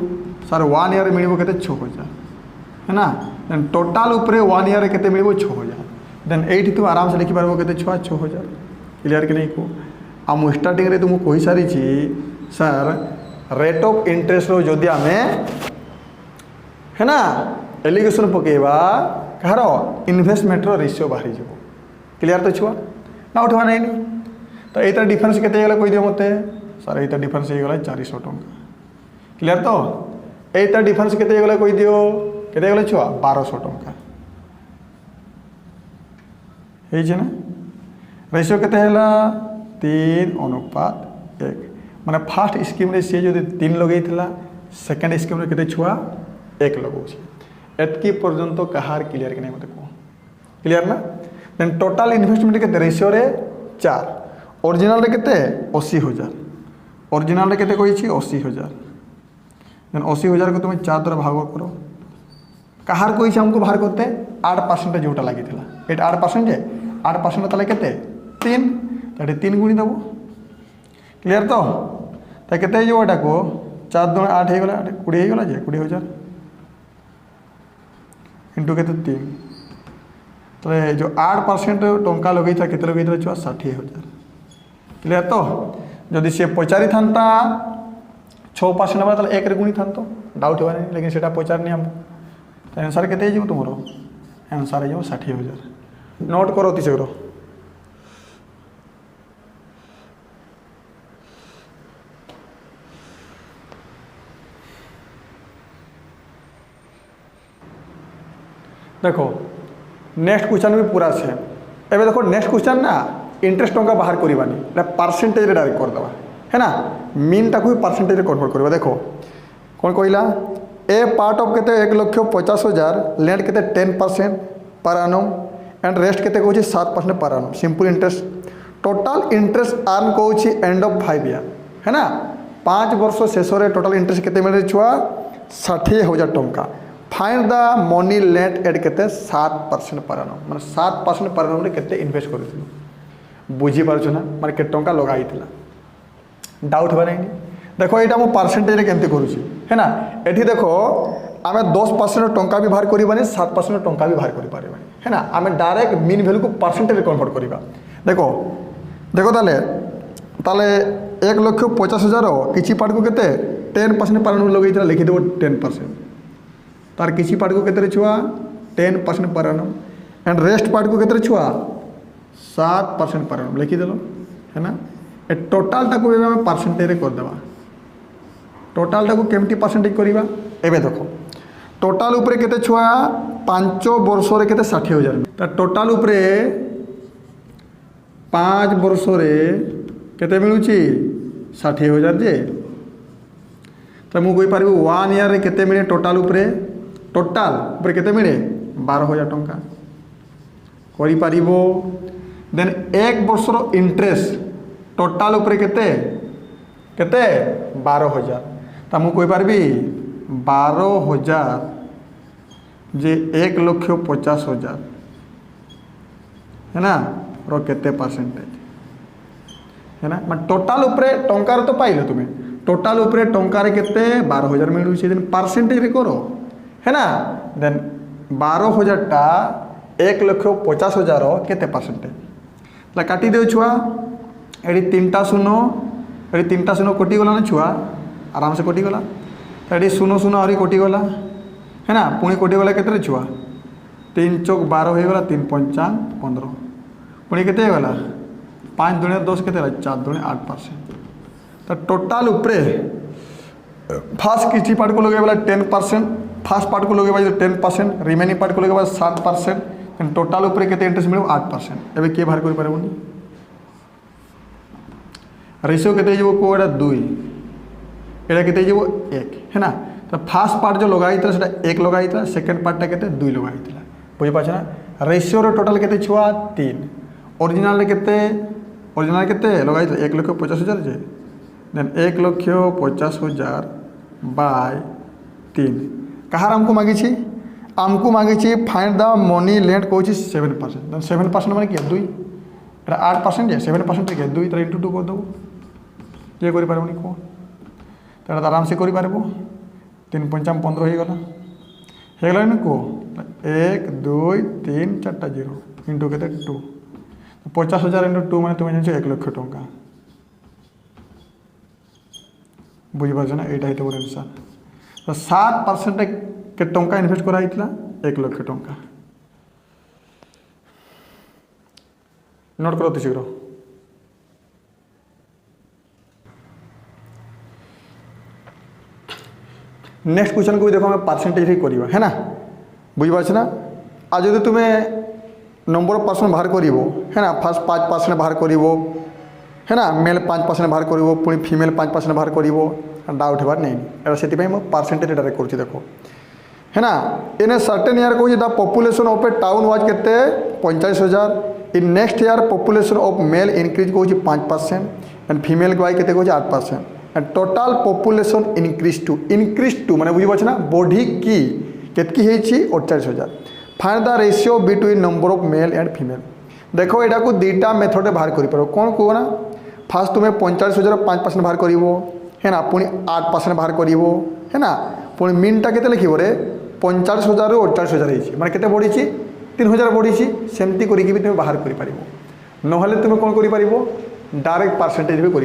सर 1 ईयर मिलिबो केते 6,000 है ना देन टोटल ऊपर 1 ईयर केते मिलिबो 6,000 देन एठी तू आराम से लिखि पारबो केते 6,000 क्लियर कि नहीं को हम स्टार्टिंग रे तुमको कहि सारी छी सर रेट ऑफ इंटरेस्ट रो जदी आमे है ना एलिगेशन पकेबा कहार इन्वेस्टमेंट रो रेशियो बाहरी जब क्लियर तो छुआ ना उठवा नहीं तो ये डिफरेंस केते गला कहि दियो मते सर ये डिफरेंस हो गला 400 टंका क्लियर तो ये डिफरेंस केते गला कहि दियो केते गला छुआ 1200 टंका हे जे ना रेशियो केते हला 3:1 माने फर्स्ट स्कीम रे से जदी 3 लगई थिला सेकंड स्कीम रे केते छुआ 1 लगौछि एतकी पर्यंत कहार क्लियर कि नहीं मत को क्लियर ना देन टोटल इन्वेस्टमेंट के रेशियो रे 4 ओरिजिनल रे केते 80,000 ओरिजिनल रे केते कहि छी 80,000 देन 80,000 को तुम 4 द्वारा भाग करो कहार कहि छी हमको बाहर करते 8% जोटा लागि थिला एट 8% जे 8% तले केते 3 ताटे 3 गुणी दबो क्लियर तो केते जो एटा को 4 2 8 हे गला 20 हे गला जे 20,000 इंटू के 3 तो जो 8% टंका लगे था केते लगे था छुआ 60,000 क्लियर तो जदि से पचारि थांता 6% बा तले 1 रे गुणी थांतो डाउट होवा नहीं लेकिन सेटा पचार नहीं हम तो आंसर केते जो तुमरो आंसर जो 60,000 नोट करो ती सगरो देखो नेक्स्ट क्वेश्चन भी पूरा से एबे देखो नेक्स्ट क्वेश्चन ना इंटरेस्ट टंका बाहर करवानी परसेंटेज रे डायरेक्ट कर दवा है ना मीन टाको भी परसेंटेज रे कन्वर्ट करवा देखो कौन कहला ए पार्ट ऑफ केते 1,50,000 लेट केते 10% पर एनम एंड रेस्ट केते कहूँ 7% per annum simple interest total interest earn कहूँ एंड ऑफ 5 ईयर है ना 5 वर्ष शेष टोटाल इंटरेस्ट केते मिले छुआ 60,000 टंका find the money lent at केते 7% पर एनम माने 7% पर एनम रे केते इन्वेस्ट करथिलु बुझी पारछु ना माने के टंका लगाइतिला डाउट हो नहीं देखो यहाँ मुझे परसेंटेज केमती करुँची है ना एठी देखो आम 10% टंका भी बाहर करवानी 7% टंका भी बाहर कर है ना आम डायरेक्ट मीन भैल्यू को परसेंटेज कन्वर्ट करवा देखो देखो ताले ताले 1,50,000 किसी पार्ट को केते 10% पर एनम लगे लिखिदेव 10% तार किसी पार्ट को केते छुआ 10% per annum and rest part को केते छुआ 7% पर एनम लिखिदेल है ना ए टोटाल टाक परसेंटेज करदेवा टोटाल टाक केमती परसेंटेज करवा एवं देख टोटाल उपरे केते छुआ 5 वर्ष रे केते 60,000 ता टोटाल उपरे 5 वर्ष रे केते मिलुची 60,000 जे तो मुझे कही पारि 1 ईयर रे केते मिले टोटाल उपरे केते मिले 12,000 टंका करि पारिबो देन 1 वर्ष रो इंटरेस्ट टोटाल उपरे केते केते 12,000 तो मुझे कही पारि 12,000 जे 1,50,000 है ना रो केते परसेंटेज है ना मैं टोटाल उपरे टंकार तो पाइल तुम्हें टोटाल उपरे टंकार केते 12,000 मिलू दिन परसेंटेज रे करो है ना देन 12,000 टा 1,50,000 केते परसेंटेज काटी दे छुआ ये 3टा शून्य ये 3टा शून्य कटिगला ना छुआ आराम से कटिगला ये 0 आहरी कटिगला है ना पुणी कटिगला के छुआ 3 चौक 12 हो गला 3 पंचान 15 पुणी के गला 5 दूने 10 के 4 दूने 8% तो टोटाल उपरे फास्ट किसी पार्ट को लगे 10% फास्ट पार्ट को लगे 10% रिमेनिंग पार्ट को लगे 7% टोटाल उपरे के इंटरेस्ट मिले 8% एवं किए बाहर कर रेशियो के कोड़ा 2 एटा के 1 है ना तो फास्ट पार्ट जो लगाई था 1 लगाई सेकेंड पार्टा के 2 लगाई बुझी पाछ ना रेशियो रो टोटाल के छुआ 3 ओरिजिनल के लगाई 1,50,000 जे देन 1,50,000 बाय 3 कहार आमको मांगी फाइंड द मनी लेट कहूँ 7% 7% माने क्या 2 8% 7% क्या 2 इंटू 2 कर दो ये करें कौन तो आराम से कर 3 पंचाम 15 हो गला को 1 2 3 4टा 0 इंटू के 2 50,000 इंटू 2 मैंने तुम्हें जान 1,00,000 टंका बुझीपार ना यहाँ तो आंसर तो 7% के टंका इनभेस्ट कराई 1,00,000 टंका नोट करो तो शीघ्र नेक्स्ट क्वेश्चन को भी देखो हमें परसेंटेज ही करवा है ना बुझीपार ना आज जो तुम्हें नंबर ऑफ परसेंट बाहर कर है ना फास्ट 5% बाहर कर है ना मेल 5% बाहर कर पुणी फीमेल 5% बाहर कर डाउट होबार नहीं से परसेंटेज डायरेक्ट कर देखो है ना इन ए सर्टेन ईयर कहूँ the population of a town was के 45,000 in next year population of male increase कहूँ 5% एंड फीमेल वाई के 8% and total population increase to माने बुझी ना बढ़ी की केतकी 48,000 find the ratio between number of male and female देखो यहाँ को 2टा मेथड बाहर कर कौन कहो ना फास्ट तुम्हें 45,000 5% बाहर कर है ना पुणी 8% बाहर कर है ना पुणी मीनटा के लिखे 45,000 48,000 माने केते बढ़ी 3,000 बढ़ी सेमती करके भी तुम बाहर कर ना तुम कौन कर डायरेक्ट परसेंटेज भी कर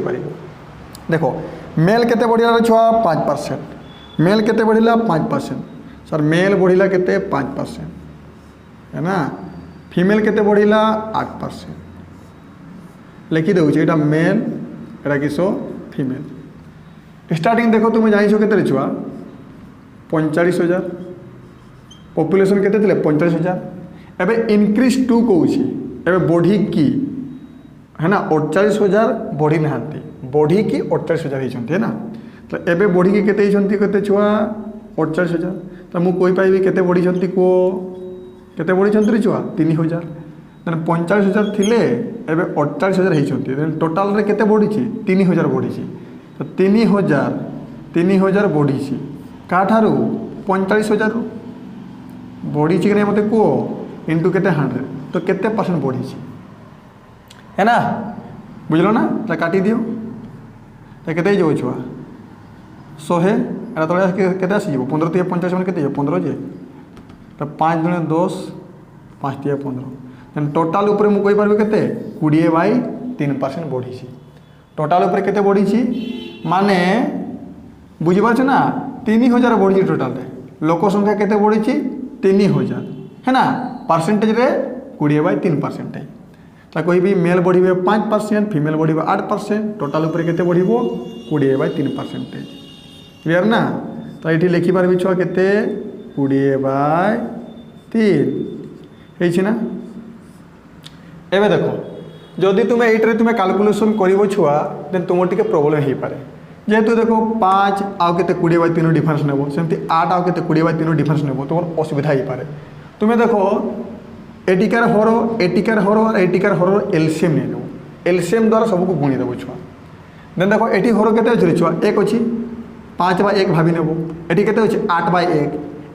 देखो मेल केते बढ़िया छुआ 5% मेल केते बढ़िला 5% सर मेल बढ़िला केते 5% है ना फीमेल केते बढ़िला 8% लिखी दूचे यहाँ मेल एटा किसो फीमेल स्टार्टिंग देखो तुम जाइछ केते छुआ 45,000 पॉपुलेशन केते थिले 45,000 एबे इनक्रीज टू कहूँ एबे बढ़ी की है ना 48,000 बढ़ी ना बढ़ी की 48,000 है ना तो एबे बढ़ी की केते छुआ 48,000 तो मुझे कही पाइबी केते बढ़ी को केते बढ़ी छुआ 3,000 देन 45,000 थिले एबे 48,000 होती देन टोटाल रे केते बढ़ी 3,000 बढ़ी तो 3,000 बढ़ी क्या 45,000 बढ़ी कि नहीं मत कह इंटू केते 100 तो केते परसेंट बढ़ी है ना बुझल ना तो काटी दियो तो केते जो छुआ 100 एटा तले केते आसी 15 × 50 मैंने केते 15 जे तो 5 × 10 5 × 15 देन टोटाल ऊपर मुझे कही पार्बी केते 20/3% बढ़ी टोटाल ऊपर केते बढ़ी माने बुझीपार ना 3,000 बढ़ी टोटाल लोक संख्या केते बढ़ी 3,000 है ना परसेंटेज रे 20/3% तो कहि मेल बढ़े 5% फीमेल बढ़े 8% टोटाल ऊपर केते बढ़ 20/3% क्लियर ना तो ये लिखिपारि छुआ केते 20/3 ना एबे देखो जदि तुम्हें ये तुम्हें कैलकुलेशन कर छुआ देन तुम टे प्रोब्लेम हो पारे जेहेतु देखो 5 आउ के 20/3 डिफरेन्स नेब सेमती 8 आउ के 20/3 डिफरेन्स नेब तुम असुविधा हो पारे तुम्हें देखो एटिकार हर और एटिकार हर एलसीएम नहीं नेब एलसीएम द्वारा सबको गुणी देव छुआ देन देखो ये हर के छुआ 1 अच्छी 5/1 भावी नेब ये के 8/1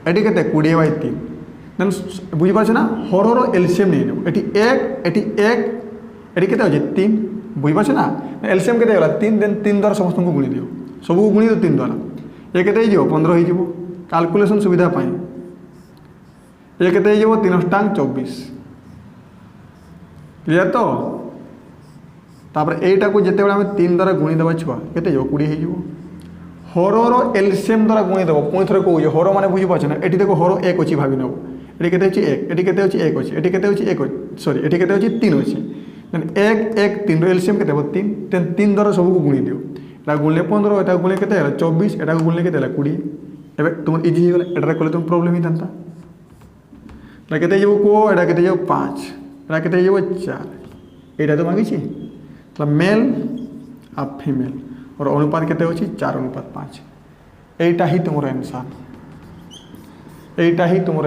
ये के 20/3 देन बुझीपार ना हर एलसीएम नहीं नेब ये 1 ये के 3 बुझीपार ना एलसीएम के 3 देन 3 द्वारा समस्त को गुणी दियो सबको गुणी दो 3 द्वारा ये के 15 हो कैलकुलेशन सुविधा पाई ये के 3 × 24 क्लियर तो तापर एटा को जिते बड़े 3 द्वारा गुणी देवा छुआ के 20 हो हर एलसीएम द्वारा गुणी देव पुणी थे कौन हर मैंने बुझीपार ना ये देखो हर 1 अच्छी भावी नेब ये के 1 ये के 1 अच्छी ये के 1 सॉरी ये के 3 अच्छी देन 1 3 एलसीएम के 3 देन 3 द्वारा सबको गुणी दियो एटा गुणले 15 एटा गुणले के 24 एटा गुणले के 20 एबे तुम इजी हो गला एटा कले तुम प्रॉब्लम ही था एटा के को एटा के 5 एटा के 4 एटा तो मांगी तो मेल आ फीमेल और अनुपात केते होची 4:5 एटा ही तुमर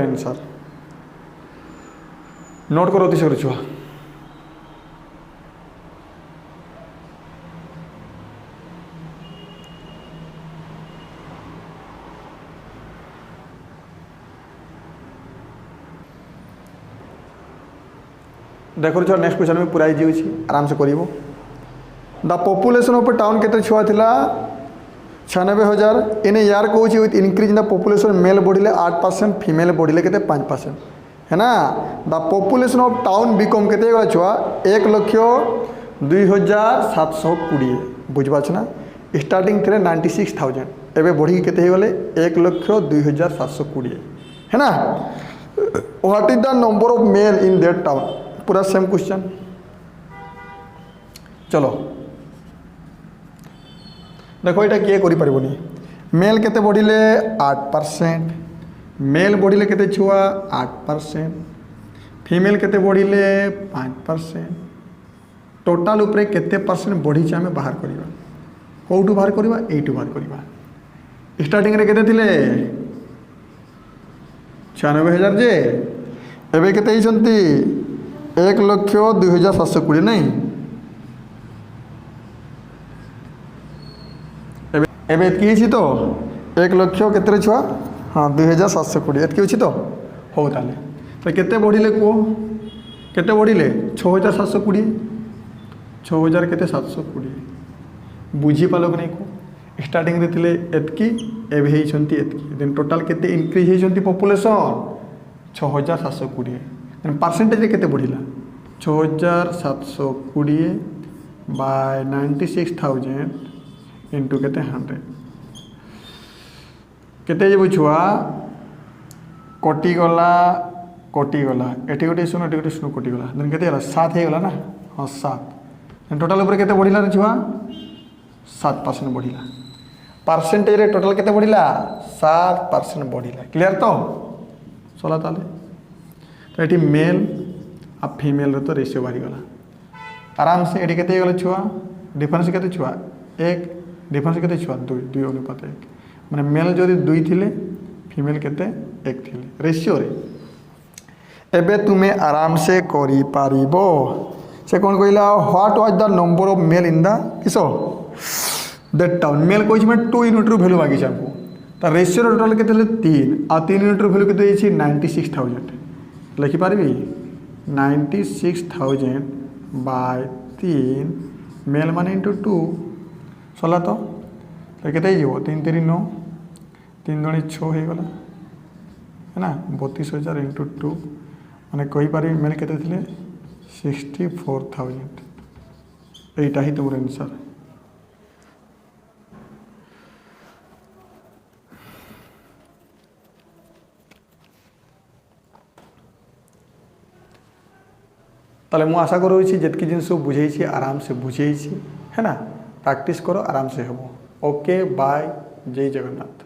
आंसर नोट करो अति सर छुआ देखो छुआ नेक्स्ट क्वेश्चन में पूरा इजी होची आराम से करिवो द पॉपुलेशन ऑफ टाउन केते छुआ थिला 96,000 इन यार कहूँ with increase in the population male बढ़िले 8% फीमेल बढ़िले केते 5% है ना the population of town become केते गला छुआ 1,02,720 बुझपाछ ना स्टार्टिंग थे 96,000 एवं बढ़ी केते गले 1,02,720 है ना what is the number of mail in that town पूरा सेम क्वेश्चन चलो देखो यहाँ किए करें मेल केते बढ़िले 8% मेल बढ़िले केते छुआ 8% फीमेल केते बढ़िले 5% टोटाल उपरे केते परसेंट बढ़ी आम बाहर करवा कौटू बाहर करवा एटू बाहर करवा स्टार्टिंग रे केते थिले 96,000 जे एबे केते हिसंती 1,02,720 नहीं एबे एतकी तो 1,00,000 केते छुआ हाँ 2,720 एतकी अच्छी तो हो ताले तो केते बढ़िले को केते बढ़िले 6,720 6,000 केते 720 बुझी पालो कि नहीं को स्टार्टिंग रे थिले एतकी एबे हेइछंती एतकी देन टोटल केते इंक्रीज हेइछंती पॉपुलेशन 6,720 देन परसेंटेज रे केते बढ़िला 6,720 बाय 96,000 इंटू केते 100 केते जे छुआ कटिगला एटी गोटे शून्य एटी गोटे शून्य कटिगला देन केते 7 हो गला ना हाँ 7 देन टोटल ऊपर केते बढ़िला रे छुआ 7% बढ़िला परसेंटेज रे टोटल केते बढ़िला 7% बढ़िला क्लियर तो चला ताले तो ये मेल आ फीमेल रे तो रेशियो बाहरी गला आराम से एटी केते गला छुआ डिफरेंस केते छुआ 1 डिफरेंस केते छुआ 2 2:1 माने मेल जदि 2 थिले फिमेल केते एक थिले रेशियो रे एबे तुमे आराम से करी पारिबो से कौन कहला what was the number of mail in the किसो दैट टाउन मेल कोइछ में 2 यूनिट रो वैल्यू मागी हमको ता रेशियो टोटल केते ले 3 आ 3 यूनिट रो वैल्यू केते छि 96000 लिखि पारबी 96000 बाय 3 मेल माने इंटू 2 सला तो केते हो 3 3 9 3 दूनी 6 हो गला है ना 32000 इंटू 2 माने कहि पारि मेल केते थिले 64000 एटा ही तुमर आंसर ताले मु आशा करूँ जितकी जिनस बुझे आराम से बुझे है ना प्रैक्टिस करो आराम से हम ओके बाय जय जगन्नाथ।